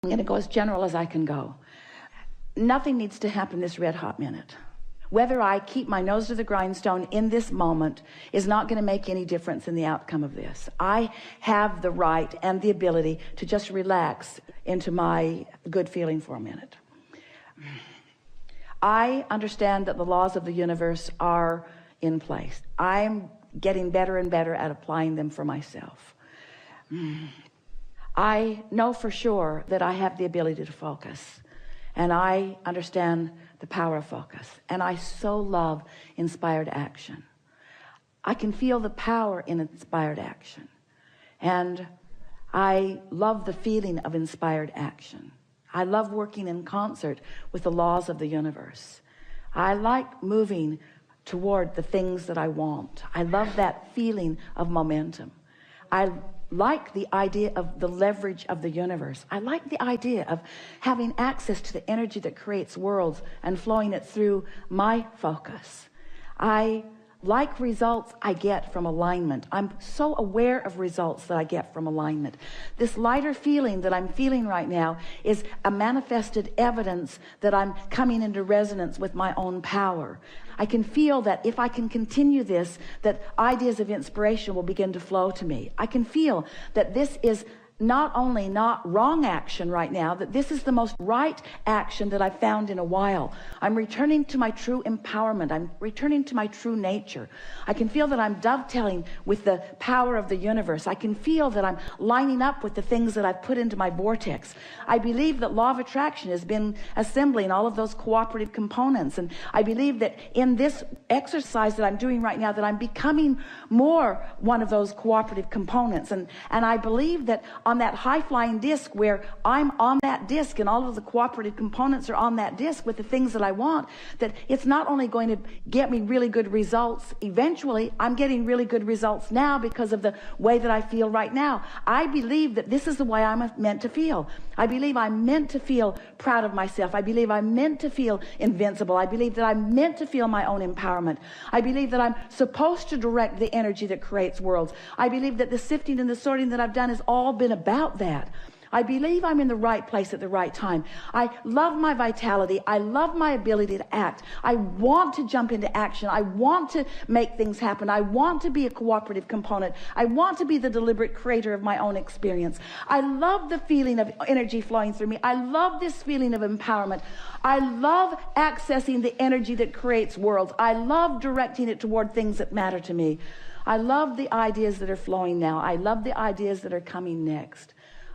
I'm going to go as general as I can go. Nothing needs to happen this red hot minute. Whether I keep my nose to the grindstone in this moment is not going to make any difference in the outcome of this. I have the right and the ability to just relax into my good feeling for a minute. I understand that the laws of the universe are in place. I'm getting better and better at applying them for myself. I know for sure that I have the ability to focus, and I understand the power of focus, and I so love inspired action. I can feel the power in inspired action, and I love the feeling of inspired action. I love working in concert with the laws of the universe. I like moving toward the things that I want. I love that feeling of momentum. I like the idea of the leverage of the universe. I like the idea of having access to the energy that creates worlds and flowing it through my focus. I like results I get from alignment. I'm so aware of results that I get from alignment. This lighter feeling that I'm feeling right now is a manifested evidence that I'm coming into resonance with my own power. I can feel that if I can continue this, that ideas of inspiration will begin to flow to me. I can feel that this is not only not wrong action right now, that this is the most right action that I've found in a while. I'm returning to my true empowerment. I'm returning to my true nature. I can feel that I'm dovetailing with the power of the universe. I can feel that I'm lining up with the things that I've put into my vortex. I believe that law of attraction has been assembling all of those cooperative components. And I believe that in this exercise that I'm doing right now, that I'm becoming more one of those cooperative components. And I believe that on that high-flying disc where I'm on that disc and all of the cooperative components are on that disc with the things that I want, that it's not only going to get me really good results eventually, I'm getting really good results now because of the way that I feel right now. I believe that this is the way I'm meant to feel. I believe I'm meant to feel proud of myself. I believe I'm meant to feel invincible. I believe that I'm meant to feel my own empowerment. I believe that I'm supposed to direct the energy that creates worlds. I believe that the sifting and the sorting that I've done has all been about that. I believe I'm in the right place at the right time. I love my vitality. I love my ability to act. I want to jump into action. I want to make things happen. I want to be a cooperative component. I want to be the deliberate creator of my own experience. I love the feeling of energy flowing through me. I love this feeling of empowerment. I love accessing the energy that creates worlds. I love directing it toward things that matter to me. I love the ideas that are flowing now. I love the ideas that are coming next.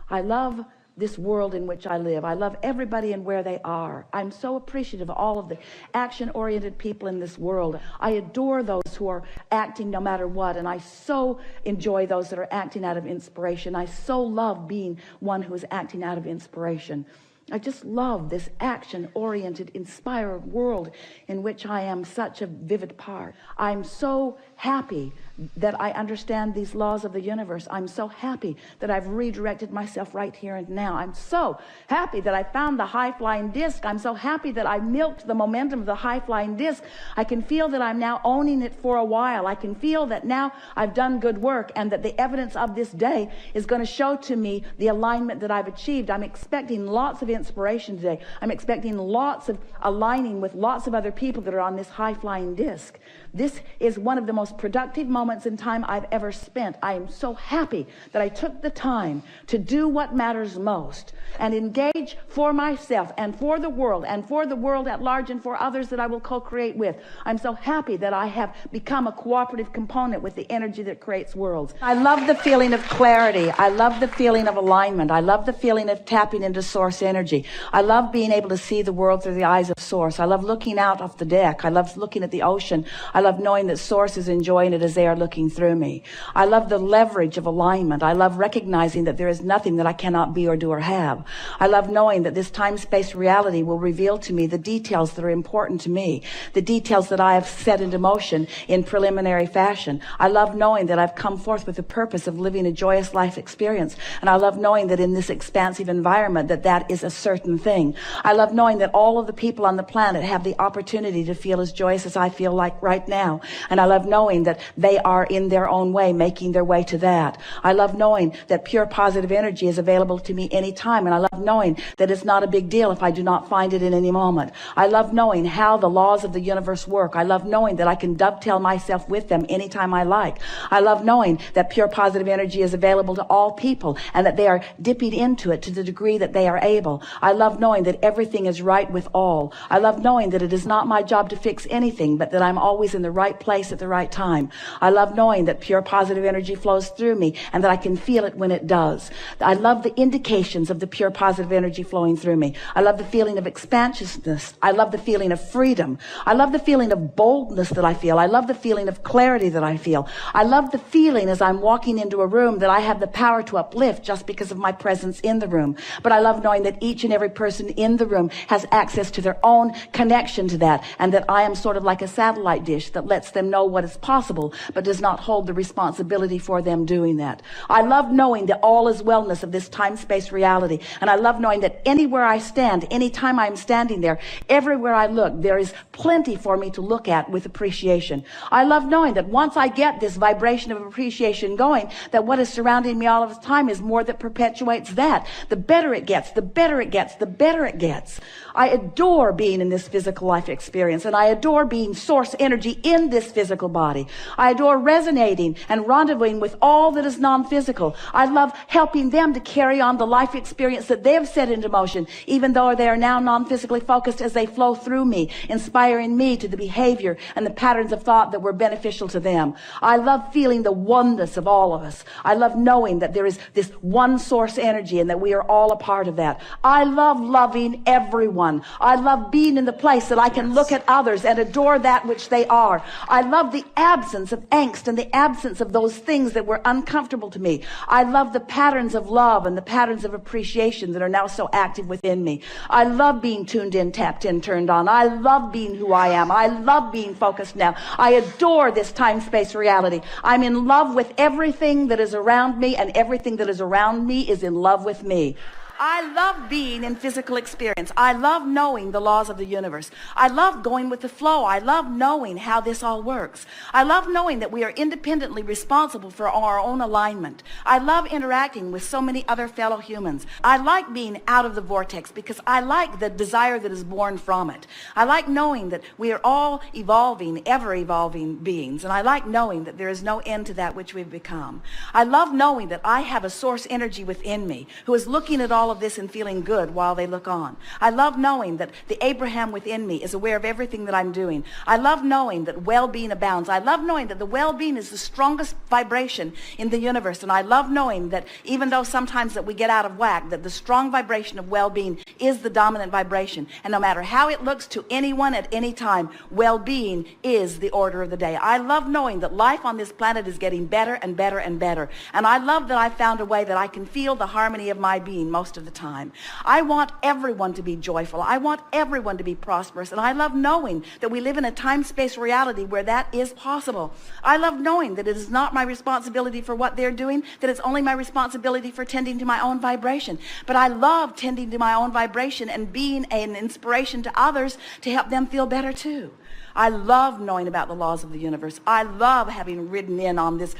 I love this world in which I live. I love everybody and where they are. I'm so appreciative of all of the action-oriented people in this world. I adore those who are acting no matter what, and I so enjoy those that are acting out of inspiration. I so love being one who is acting out of inspiration. I just love this action-oriented, inspired world in which I am such a vivid part. I'm so happy that I understand these laws of the universe. I'm so happy that I've redirected myself right here and now. I'm so happy that I found the high-flying disc. I'm so happy that I milked the momentum of the high-flying disc. I can feel that I'm now owning it for a while. I can feel that now I've done good work and that the evidence of this day is going to show to me the alignment that I've achieved. I'm expecting lots of inspiration today. I'm expecting lots of aligning with lots of other people that are on this high-flying disc. This is one of the most productive moments in time I've ever spent. I am so happy that I took the time to do what matters most and engage for myself and for the world at large and for others that I will co-create with. I'm so happy that I have become a cooperative component with the energy that creates worlds. I love the feeling of clarity. I love the feeling of alignment. I love the feeling of tapping into source energy. I love being able to see the world through the eyes of source. I love looking out off the deck. I love looking at the ocean. I love knowing that source is enjoying it as they are looking through me. I love the leverage of alignment. I love recognizing that there is nothing that I cannot be or do or have. I love knowing that this time-space reality will reveal to me the details that are important to me, the details that I have set into motion in preliminary fashion. I love knowing that I've come forth with the purpose of living a joyous life experience. And I love knowing that in this expansive environment that is a certain thing. I love knowing that all of the people on the planet have the opportunity to feel as joyous as I feel like right now. And I love knowing that they are in their own way making their way to that. I love knowing that pure positive energy is available to me anytime. And I love knowing that it's not a big deal if I do not find it in any moment. I love knowing how the laws of the universe work. I love knowing that I can dovetail myself with them anytime I like. I love knowing that pure positive energy is available to all people and that they are dipping into it to the degree that they are able. I love knowing that everything is right with all. I love knowing that it is not my job to fix anything, but that I'm always in the right place at the right time. I love knowing that pure positive energy flows through me and that I can feel it when it does. I love the indications of the pure positive energy flowing through me. I love the feeling of expansiveness. I love the feeling of freedom. I love the feeling of boldness that I feel. I love the feeling of clarity that I feel. I love the feeling as I'm walking into a room that I have the power to uplift just because of my presence in the room. But I love knowing that each and every person in the room has access to their own connection to that, and that I am sort of like a satellite dish that lets them know what is possible, but does not hold the responsibility for them doing that. I love knowing the all is wellness of this time-space reality, and I love knowing that anywhere I stand, anytime I'm standing there, everywhere I look, there is plenty for me to look at with appreciation. I love knowing that once I get this vibration of appreciation going, that what is surrounding me all of the time is more that perpetuates that. The better it gets, the better it gets, the better it gets. I adore being in this physical life experience, and I adore being source energy in this physical body. I adore resonating and rendezvousing with all that is non-physical. I love helping them to carry on the life experience that they have set into motion, even though they are now non-physically focused, as they flow through me, inspiring me to the behavior and the patterns of thought that were beneficial to them. I love feeling the oneness of all of us. I love knowing that there is this one source energy and that we are all a part of that. I love loving everyone. I love being in the place that I can look at others and adore that which they are. I love the absence of angst and the absence of those things that were uncomfortable to me. I love the patterns of love and the patterns of appreciation that are now so active within me. I love being tuned in, tapped in, turned on. I love being who I am. I love being focused now. I adore this time-space reality. I'm in love with everything that is around me, and everything that is around me is in love with me. I love being in physical experience. I love knowing the laws of the universe. I love going with the flow. I love knowing how this all works. I love knowing that we are independently responsible for our own alignment. I love interacting with so many other fellow humans. I like being out of the vortex because I like the desire that is born from it. I like knowing that we are all evolving, ever-evolving beings, and I like knowing that there is no end to that which we've become. I love knowing that I have a source energy within me who is looking at all of this and feeling good while they look on. I love knowing that the Abraham within me is aware of everything that I'm doing. I love knowing that well-being abounds. I love knowing that the well-being is the strongest vibration in the universe. And I love knowing that even though sometimes that we get out of whack, that the strong vibration of well-being is the dominant vibration. And no matter how it looks to anyone at any time, well-being is the order of the day. I love knowing that life on this planet is getting better and better and better. And I love that I found a way that I can feel the harmony of my being most of the time. I want everyone to be joyful. I want everyone to be prosperous. And I love knowing that we live in a time-space reality where that is possible. I love knowing that it is not my responsibility for what they're doing, that it's only my responsibility for tending to my own vibration. But I love tending to my own vibration and being an inspiration to others to help them feel better too. I love knowing about the laws of the universe. I love having ridden in on this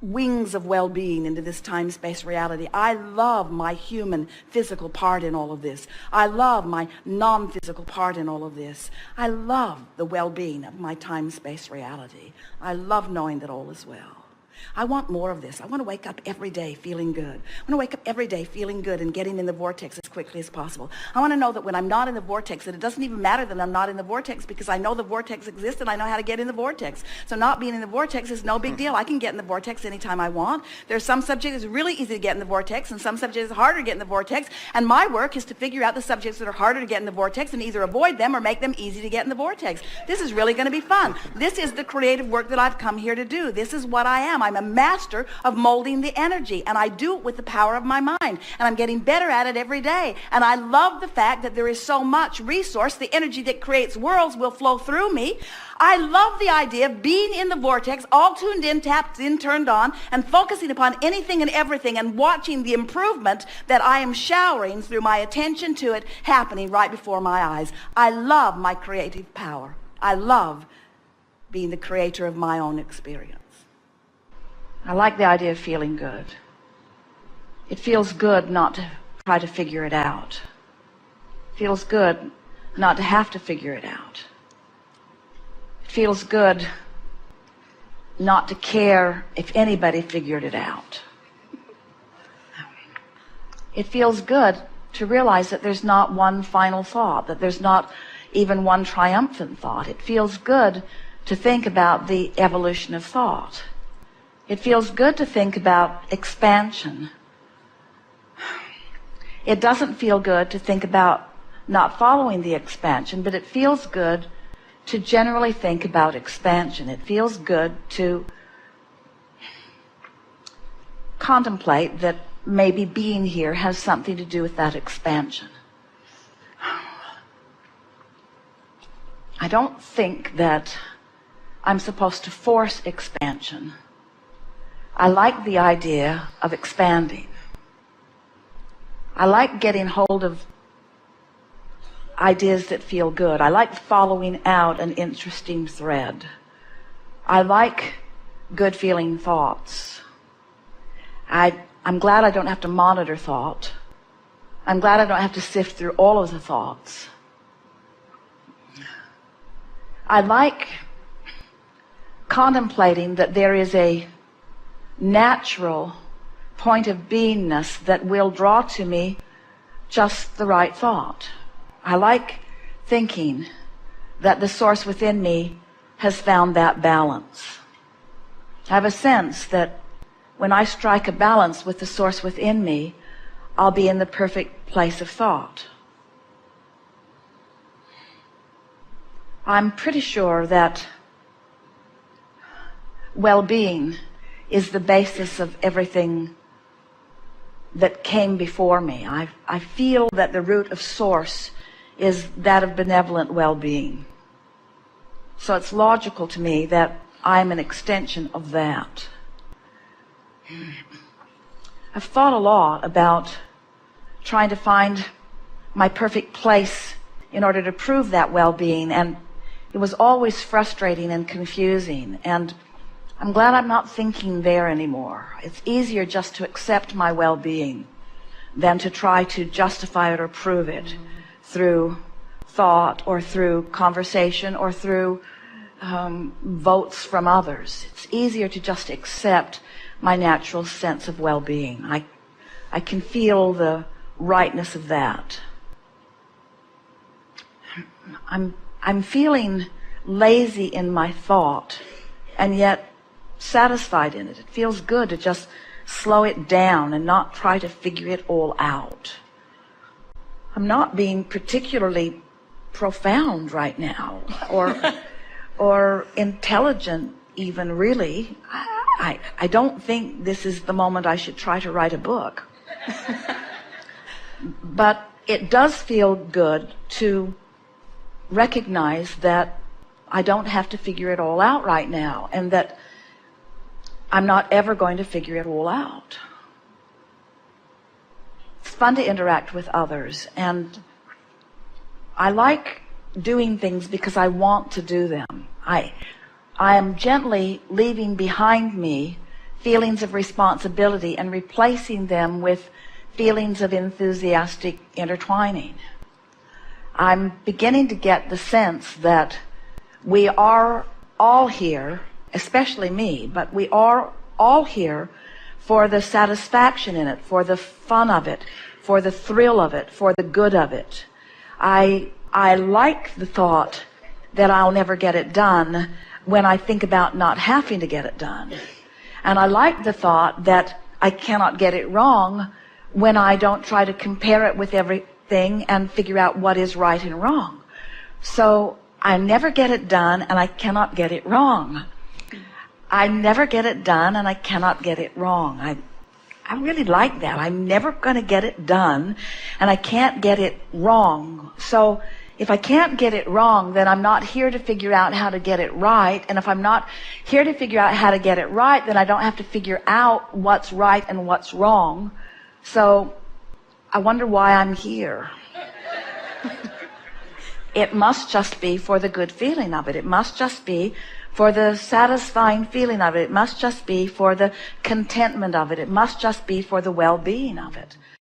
wings of well-being into this time-space reality. I love my human physical part in all of this. I love my non-physical part in all of this. I love the well-being of my time-space reality. I love knowing that all is well. I want more of this. I want to wake up every day feeling good. I want to wake up every day feeling good and getting in the vortex as quickly as possible. I want to know that when I'm not in the vortex, that it doesn't even matter that I'm not in the vortex, because I know the vortex exists and I know how to get in the vortex. So not being in the vortex is no big deal. I can get in the vortex anytime I want. There's some subjects it's really easy to get in the vortex, and some subjects it's harder to get in the vortex. And my work is to figure out the subjects that are harder to get in the vortex and either avoid them or make them easy to get in the vortex. This is really going to be fun. This is the creative work that I've come here to do. This is what I am. I'm a master of molding the energy, and I do it with the power of my mind, and I'm getting better at it every day. And I love the fact that there is so much resource. The energy that creates worlds will flow through me. I love the idea of being in the vortex, all tuned in, tapped in, turned on, and focusing upon anything and everything and watching the improvement that I am showering through my attention to it happening right before my eyes. I love my creative power. I love being the creator of my own experience. I like the idea of feeling good. It feels good not to try to figure it out. It feels good not to have to figure it out. It feels good not to care if anybody figured it out. It feels good to realize that there's not one final thought, that there's not even one triumphant thought. It feels good to think about the evolution of thought. It feels good to think about expansion. It doesn't feel good to think about not following the expansion, but it feels good to generally think about expansion. It feels good to contemplate that maybe being here has something to do with that expansion. I don't think that I'm supposed to force expansion. I like the idea of expanding. I like getting hold of ideas that feel good. I like following out an interesting thread. I like good feeling thoughts. I'm glad I don't have to monitor thought. I'm glad I don't have to sift through all of the thoughts. I like contemplating that there is a natural point of beingness that will draw to me just the right thought. I like thinking that the source within me has found that balance. I have a sense that when I strike a balance with the source within me, I'll be in the perfect place of thought. I'm pretty sure that well-being is the basis of everything that came before me. I feel that the root of source is that of benevolent well-being. So it's logical to me that I'm an extension of that. I've thought a lot about trying to find my perfect place in order to prove that well-being, and it was always frustrating and confusing, and I'm glad I'm not thinking there anymore. It's easier just to accept my well-being than to try to justify it or prove it through thought or through conversation or through votes from others. It's easier to just accept my natural sense of well-being. I can feel the rightness of that. I'm feeling lazy in my thought and yet satisfied in it. It feels good to just slow it down and not try to figure it all out. I'm not being particularly profound right now or intelligent even, really. I don't think this is the moment I should try to write a book. But it does feel good to recognize that I don't have to figure it all out right now, and that I'm not ever going to figure it all out. It's fun to interact with others, and I like doing things because I want to do them. I am gently leaving behind me feelings of responsibility and replacing them with feelings of enthusiastic intertwining. I'm beginning to get the sense that we are all here, especially me, but we are all here for the satisfaction in it, for the fun of it, for the thrill of it, for the good of it. I like the thought that I'll never get it done when I think about not having to get it done. And I like the thought that I cannot get it wrong when I don't try to compare it with everything and figure out what is right and wrong. So I never get it done and I cannot get it wrong. I never get it done, and I cannot get it wrong. I really like that. I'm never going to get it done, and I can't get it wrong. So if I can't get it wrong, then I'm not here to figure out how to get it right. And if I'm not here to figure out how to get it right, then I don't have to figure out what's right and what's wrong. So I wonder why I'm here. It must just be for the good feeling of it. It must just be for the satisfying feeling of it. It must just be for the contentment of it. It must just be for the well-being of it.